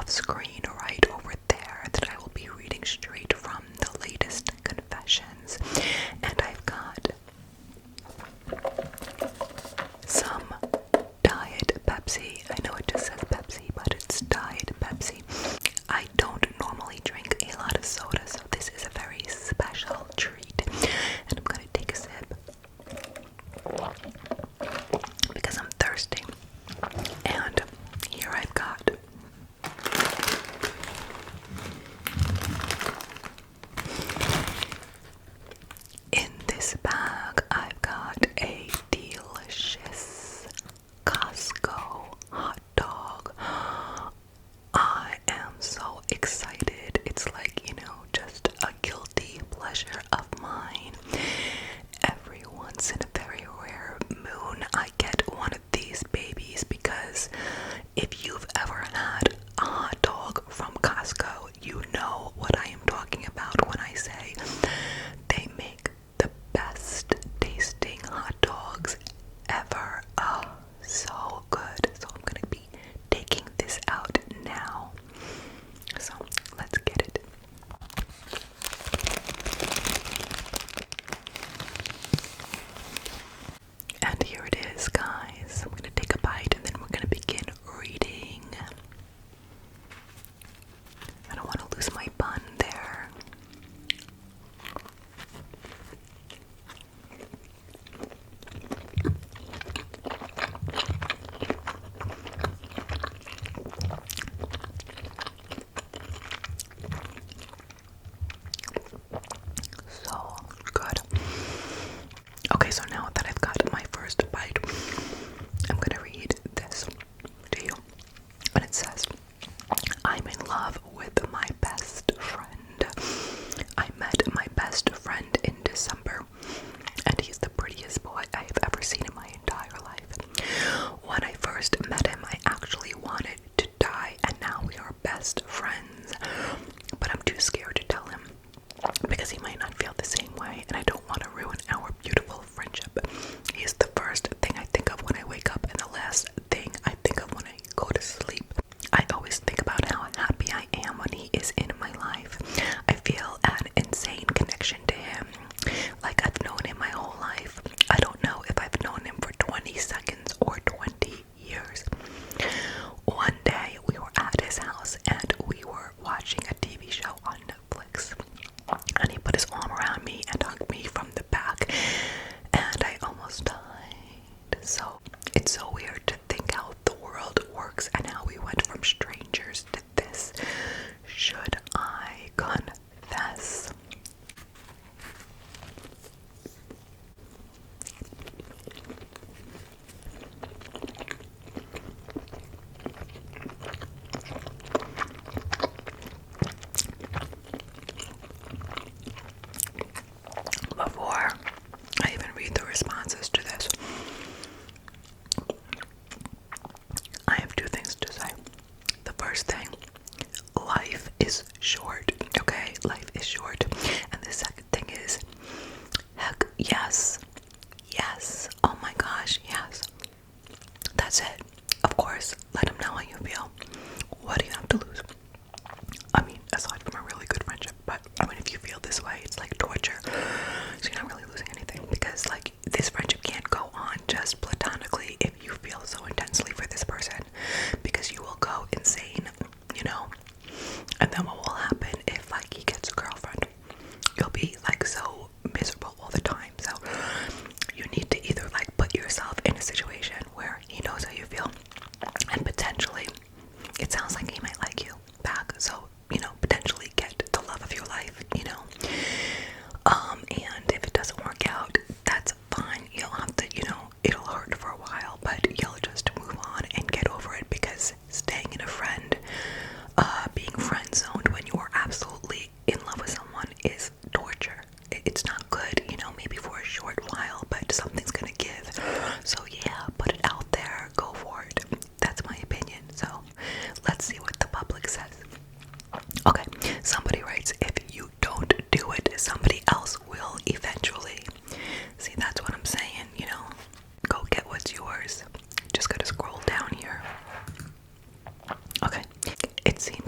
off screen right over there that I will be reading straight from the latest confessions. And I've got some Diet Pepsi. I know it just says Pepsi, but it's Diet Pepsi. I don't normally drink a lot of soda, so this is a very special treat. And I'm gonna take a sip because I'm thirsty. And here I've got in this bag, I've got a delicious Costco hot dog. I am so excited. It's like, just a guilty pleasure of mine. Every once in a very rare moon, I get one of these babies because if you've ever had a hot dog from Costco, you know what I am talking about when I say they make the best tasting hot dogs ever. Oh, so good. So I'm gonna be taking this out now. So let's get it. And here it is, guys. I'm gonna take a bite and then we're gonna begin reading. I don't want to lose my bun there. So good. Okay, so now that I've got my first bite, I'm gonna read this to you. And it says, I'm in love with my best friend. I met my best friend in December, and he's the prettiest boy I have ever seen in my entire life. When I first met him, I actually wanted to die, and now we are best friends. But I'm too scared to tell him because he might not feel the same way, and I don't want to ruin our beautiful friendship. He is the first thing I think of when I wake up and the last thing I think of when I go to sleep. I always think about how happy I am when he is in my life. I feel an insane connection to him, like I've known him my whole life. I don't know if I've known him for 20 seconds or 20 years. One day we were at his house and we were watching a TV show on Netflix, and he put his arm around me and hugged me from the back, and I almost died. So it's so weird to think how the world works and how we went from strangers to this. Should I confess? Before I even read the responses to this, I have two things to say. The first thing, life is short, okay? Life is short. And the second thing is, heck yes. Yes. Oh my gosh, yes. That's it. Of course, let him know how you feel. What do you have to lose? I mean, aside from a really good friendship, but I mean, if you feel this way, it's like torture. So you're not really losing anything, because like this friendship can't go on just platonically if you feel so intensely for this person, because you will go insane, and then what will happen if like he gets a girlfriend? You'll be like so miserable all the time. So you need to either like put yourself in a situation where he knows how you feel, and potentially it sounds like he might like you back, so potentially get the love of your life, and if it doesn't work out, that's fine. You'll have to, it'll hurt for a while, but you'll just move on and get over it, because staying in a friend, being friend zoned when you are absolutely in love with someone is torture. It's not good, maybe for a short while, but something's gonna give. So yeah, put it out there, go for it. That's my opinion. So let's see what the public says. Okay, somebody writes, if you don't do it, somebody else will eventually. See, that's what I'm saying, go get what's yours. Just gotta scroll down here. Okay, it seems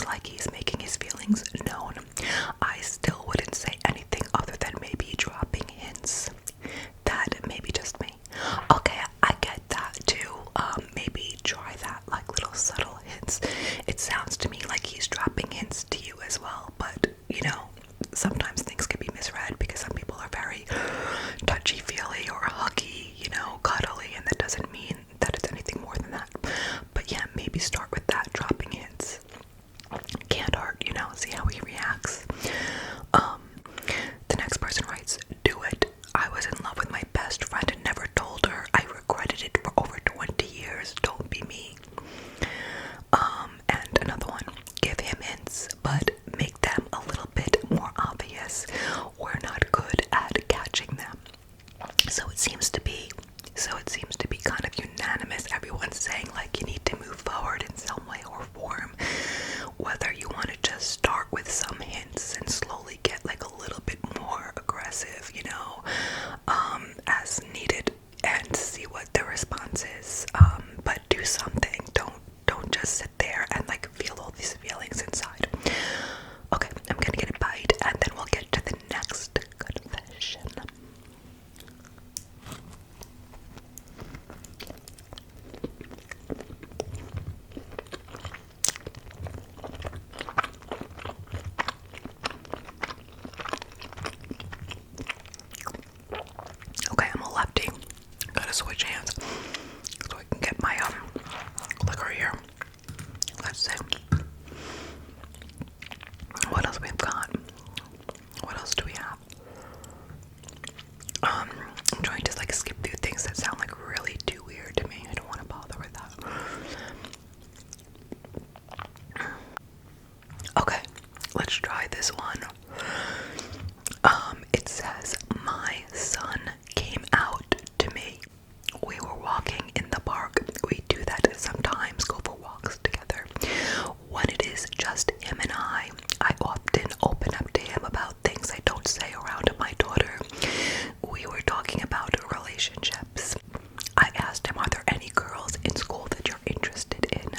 and like feel all these feelings inside. Okay, I'm gonna get a bite and then we'll get to the next confession. Okay, I'm a lefty. Gotta switch hands so I can get my liquor here. Let's see. What else we've got? What else do we have? I'm trying to like skip through things that sound like really too weird to me. I don't want to bother with that. Okay, let's try this one. It says, my son came out to me. We were walking in the park. We do that sometimes, go for walks together. When it is just him and I often open up to him about things I don't say around my daughter. We were talking about relationships. I asked him, are there any girls in school that you're interested in?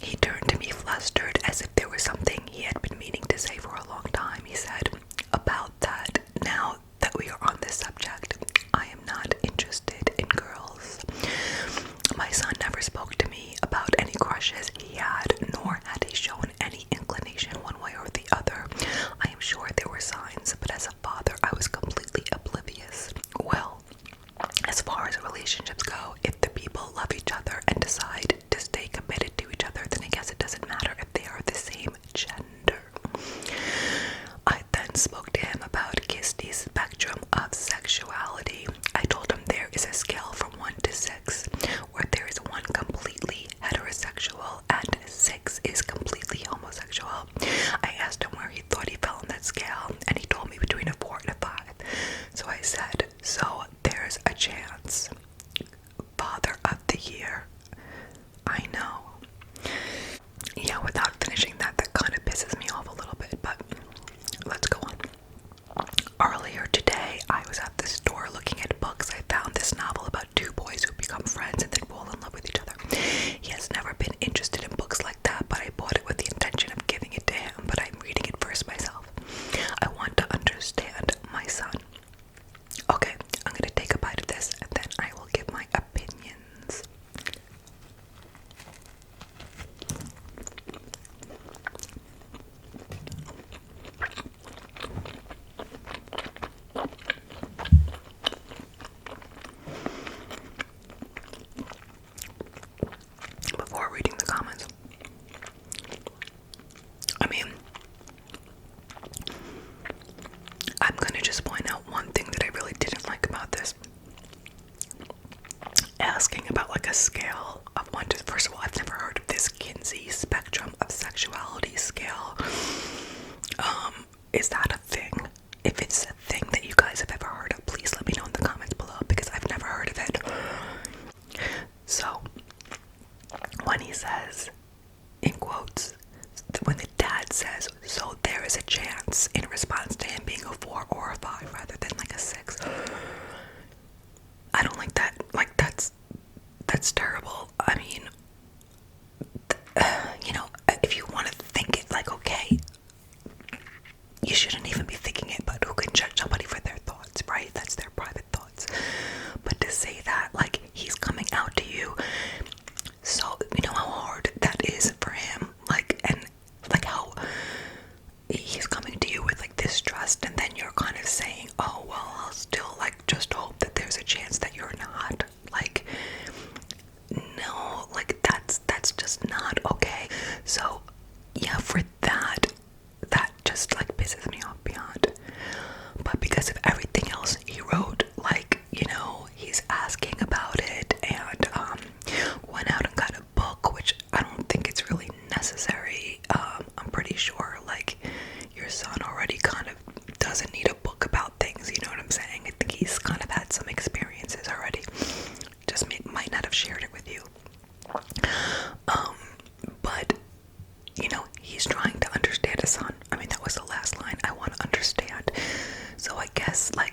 He turned to me flustered as if there was something he had been meaning to say for a long time. He said, about that, now that we are on this subject, I am not interested in girls. My son never spoke to me about any crushes he had, nor had he shown any inclination one way or the other. I am sure there were signs, but as a father, I was completely oblivious. Well, as far as relationships go, if the people love each other and decide to stay committed to each other, then I guess it doesn't matter if they are the same gender. I then spoke to him about Kisty's spectrum of sexuality. I told him there is a scale from 1 to 6, where there is 1 completely heterosexual and 6 is completely homosexual. I asked him where he thought he fell on that scale, and he told me between a 4 and a 5. So I said, so there's a chance. Father of the year. I know. Yeah, without finishing that kind of pisses me off a little bit, but let's go on. Earlier today, I was at the store looking at books. I found this novel about 2 boys who become friends and then fall in love with each other. He has never been interested in books like that, but I bought it with the intention of giving it to him, but I'm reading it first myself. I want to understand my son. Okay, I'm gonna take a bite of this and then I will give my opinions. Before reading the comments, I mean, I'm gonna just point out one thing that I really didn't like about this. Asking about like a scale of 1 to, first of all, I've never heard of this Kinsey spectrum of sexuality scale. Is that a thing? If it's a thing that you guys have ever heard of, please let me know in the comments below, because I've never heard of it. So, when he says, in quotes, when the dad says, so there is a chance, in response to him being a 4 or a 5 rather than like a 6, I don't like that. Like, that's terrible. I mean, you know, if you want to think it, like, okay, you shouldn't even be thinking it, but who can judge somebody for their thoughts, right? That's their private thoughts. But to say that, like, he's coming out to you, so, you know how hard that is for him, like, and, like, how he's coming to you with, like, this trust, and then you're kind of saying, oh, well, I'll still, like, just hope that there's a chance that you're not, like, no, like, that's just not okay. So, yeah, for that just, like, pisses me off beyond. But because of everything else he wrote, like, you know, he's asking about it, and, went out and got a book, which I don't think it's really necessary. I'm pretty sure, like, your son already kind of doesn't need a book about things, you know what I'm saying? I think he's kind of had some experiences already. Just might not have shared it with you. But, you know, he's trying to understand his son. I mean, that was the last line. I want to understand. So I guess, like,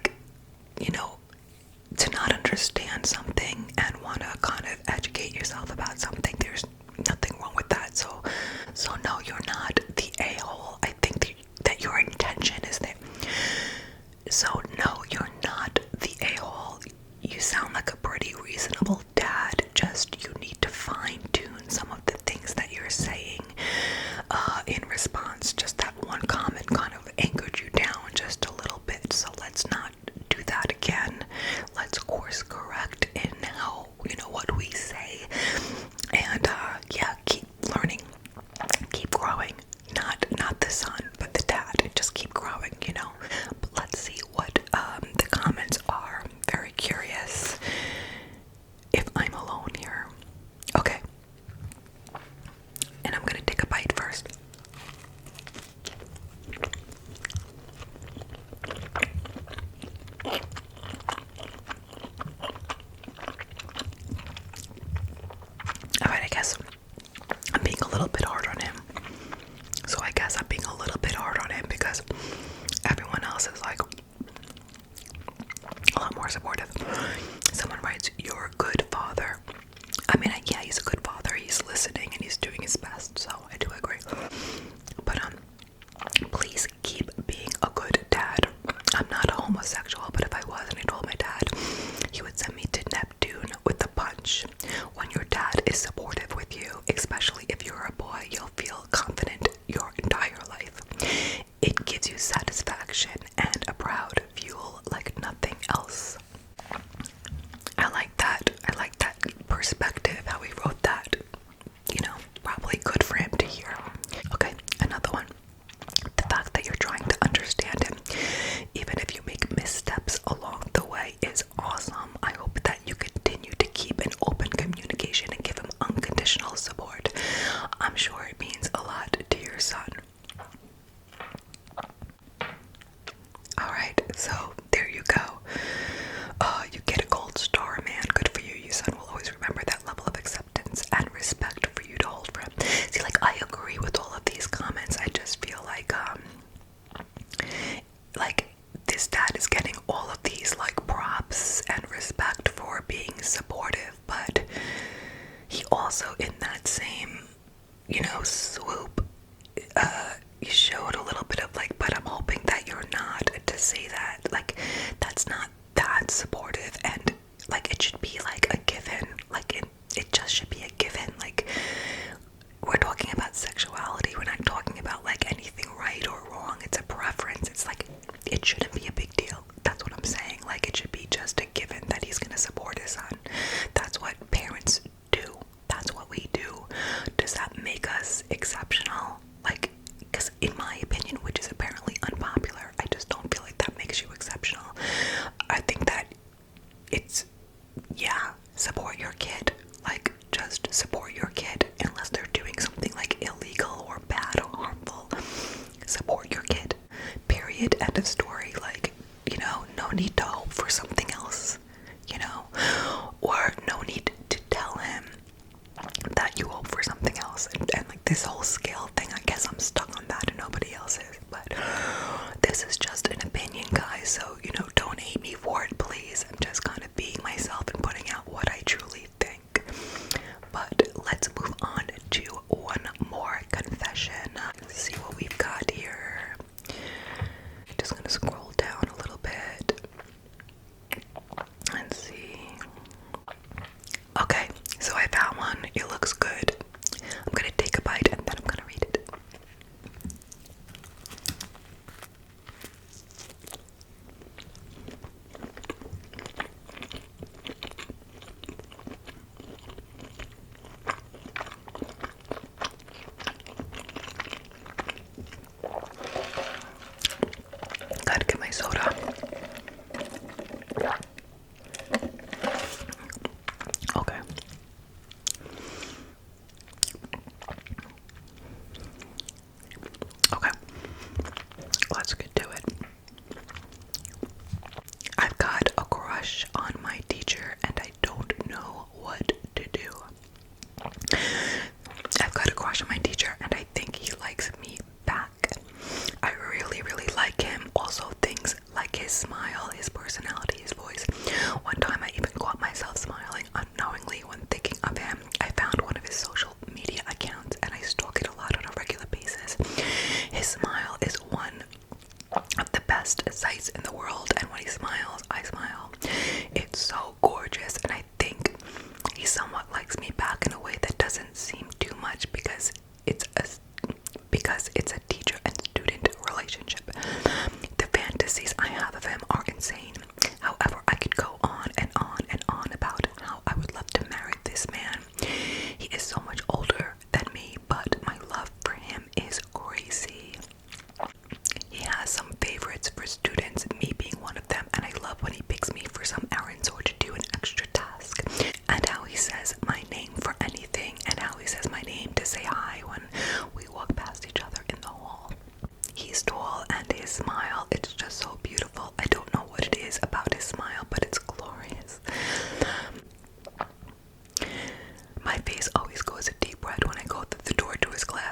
hard on him. So I guess I'm being a little bit hard on him because everyone else is like a lot more supportive. Someone writes, "You're a good father." I mean, yeah, he's a good father. He's listening and he's doing his best, so I do agree. But please keep being a good dad. I'm not a homosexual, but if I was and I told my dad, he would send me to Neptune with a punch. When your dad is supportive with you, especially if you're a boy, you'll feel confident your entire life. It gives you satisfaction and a proud fuel like nothing else. I like that. I like that perspective, how he wrote that. You know, probably good for him to hear. Okay, another one. The fact that you're trying to understand him, even if you make missteps along the way, is awesome. I hope that you continue to keep an open communication and give him unconditional support. I'm sure it means a lot to your son. Alright, so there you go. You get a gold star, man. Good for you. Your son will always remember that level of acceptance and respect for you to hold for him. See, like, I agree with all of these comments. I just feel like this dad is getting all of these like props and respect for being supportive, but he also, in that same, you know, swoop, you showed a little bit of like, but I'm hoping that you're not, to say that, like, that's not that supportive, and like, it should be like a given, like, it just should be a given. Like, we're talking about sexuality, we're not talking about like anything right or wrong. It's a preference. It's like, it shouldn't be a big deal. That's what I'm saying. Like, it should be just a given that he's gonna support his son. That's what parents do. That's what we do. Does that make us exceptional? Like, because in my opinion, which is apparently unpopular, I just don't feel like that makes you exceptional. I think that it's, yeah, support your kid. Like, just support your kid unless they're doing something like illegal or bad or harmful. Support your kid. Period. End of story. Like, you know, no need to hope for something else, you know, or no need to tell him that you hope for something else. And like this whole scale thing, I guess I'm stuck on that and nobody else is. But this is just an opinion, guys, so, you know, don't hate me for it, please. I'm just kind of being myself and putting out what I truly think. But let's move on to one more confession. Let's see what we've got here. Just gonna scroll down a little bit and see. Okay, so I found one. It looks good. I'm gonna take a bite and then I'm gonna read it. Gotta get my soda. Okay. Okay. Let's get to it. I've got a crush on my teacher and I don't know what to do. I've got a crush on my teacher and I think he likes me back. I really, really like him. Also, things like his smile, his personality, his voice. One time I even caught myself smiling unknowingly when thinking of him. I found one of his social media accounts and I stalk it a lot on a regular basis. His smile is one of the best sights in the world, and when he smiles, I smile. It's so gorgeous, and I think he somewhat likes me back in a way that doesn't seem too much because it's a teacher and student relationship. The fantasies I have of him are insane. However, I could go on and on and on about how I would love to marry this man. He is so much older than me, but my love for him is crazy. He has some favorites for students, me being one of them, and I love when he picks me for some errands or to do an extra task. And how he says my name for anything, and how he says my name to say hi when we walk past each other in the hall. He's tall and his smile, it's just so beautiful. I don't know what it is about his smile, but it's glorious. My face always goes a deep red when I go through the door to his class.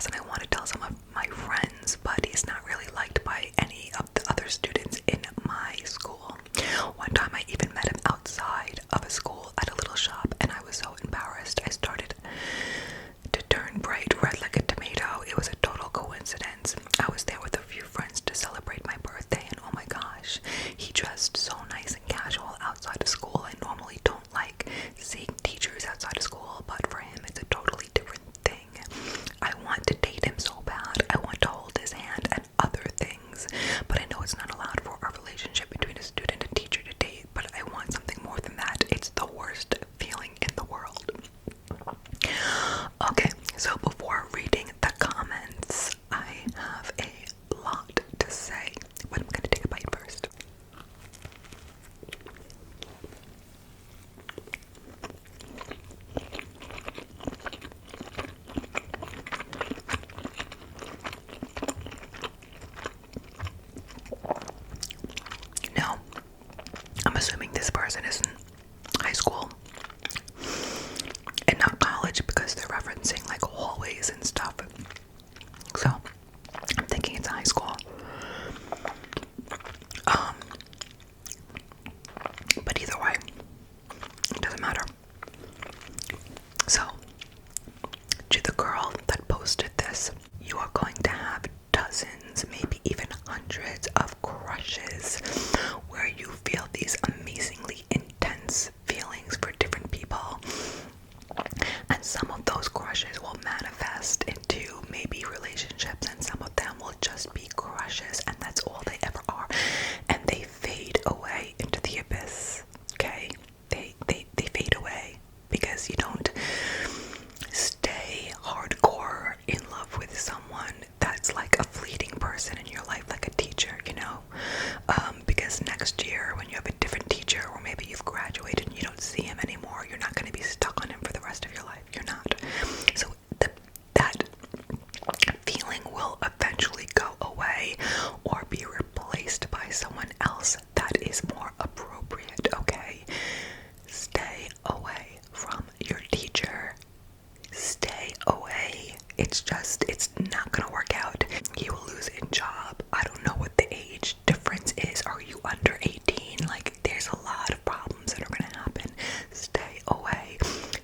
it's not gonna work out. He will lose his job. I don't know what the age difference is. Are you under 18? Like, there's a lot of problems that are gonna happen. Stay away.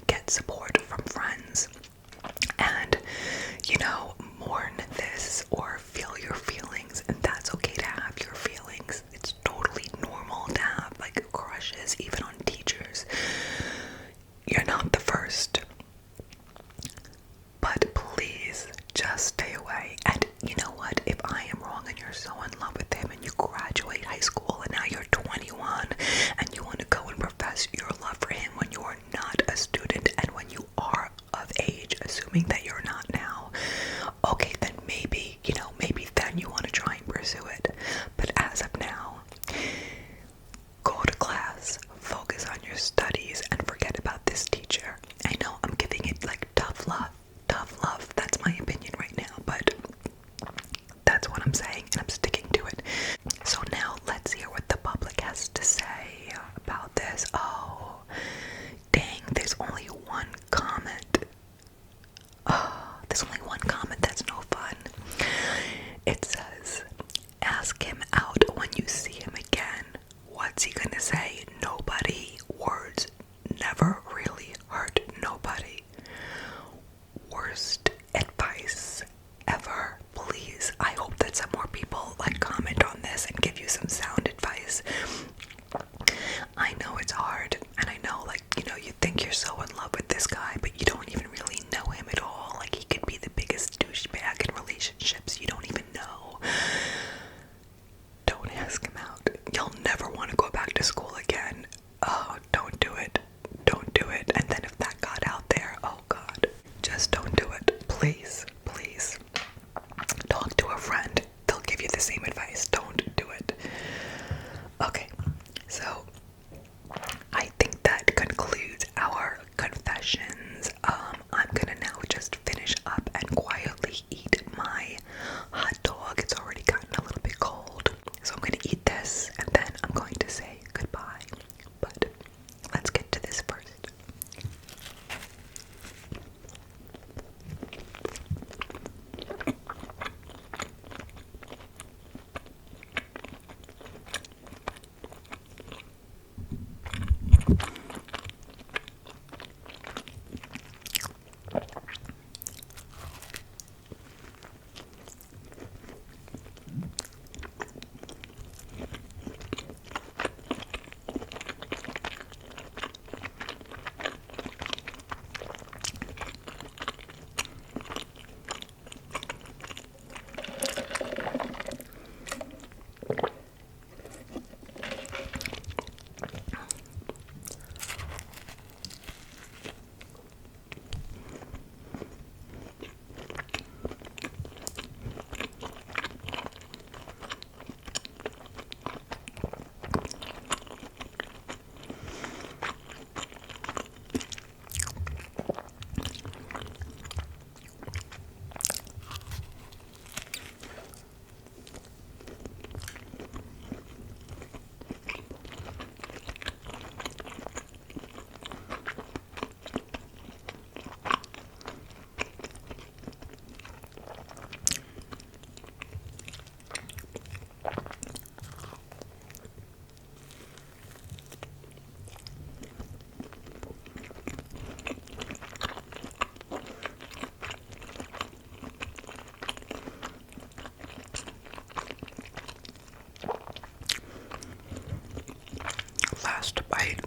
Get support from friends. And, mourn this or feel your feelings. And that's okay to have your feelings. It's totally normal to have, like, crushes, even on teachers. You're not the first. But please, just stay away. And you know what? If I am wrong and you're so in love with him and you graduate high school and now you're 21 and you want to go and profess your love for him when you are not a student and when you are of age, assuming that you're not now, okay, then maybe then you want to try and pursue it. But as of now, go to class, focus on your studies, and forget about this teacher. I know I'm giving it like tough love, that's my opinion right now, but that's what I'm saying, and I'm sticking to it. So now let's hear what the public has to say about this. Oh, dang, there's only one comment. Oh, there's only one comment. That's no fun. It says, ask him out when you see him again. What's he gonna say? Nobody. Words never really hurt nobody. Worst advice ever. Please, I hope that some more people like comment on this and give you some sound advice. I know it's hard, and I know, like, you think you're so in love with this guy, but you don't even really know him at all. Like, he could be the biggest douchebag in relationships. You don't even know. Don't ask him out. You'll never want to go back to school again. Oh, don't do it. Don't do it. And then if that got out there, oh God, just don't do it. Please, please. Talk to a friend. They'll give you the same advice. Don't do it. Okay, so I think that concludes our confessions. I'm gonna now just finish up and quietly eat my hot dog. It's already gotten a little bit cold, so I'm gonna eat this and then I'm going to say goodbye. But let's get to this first. Last bite.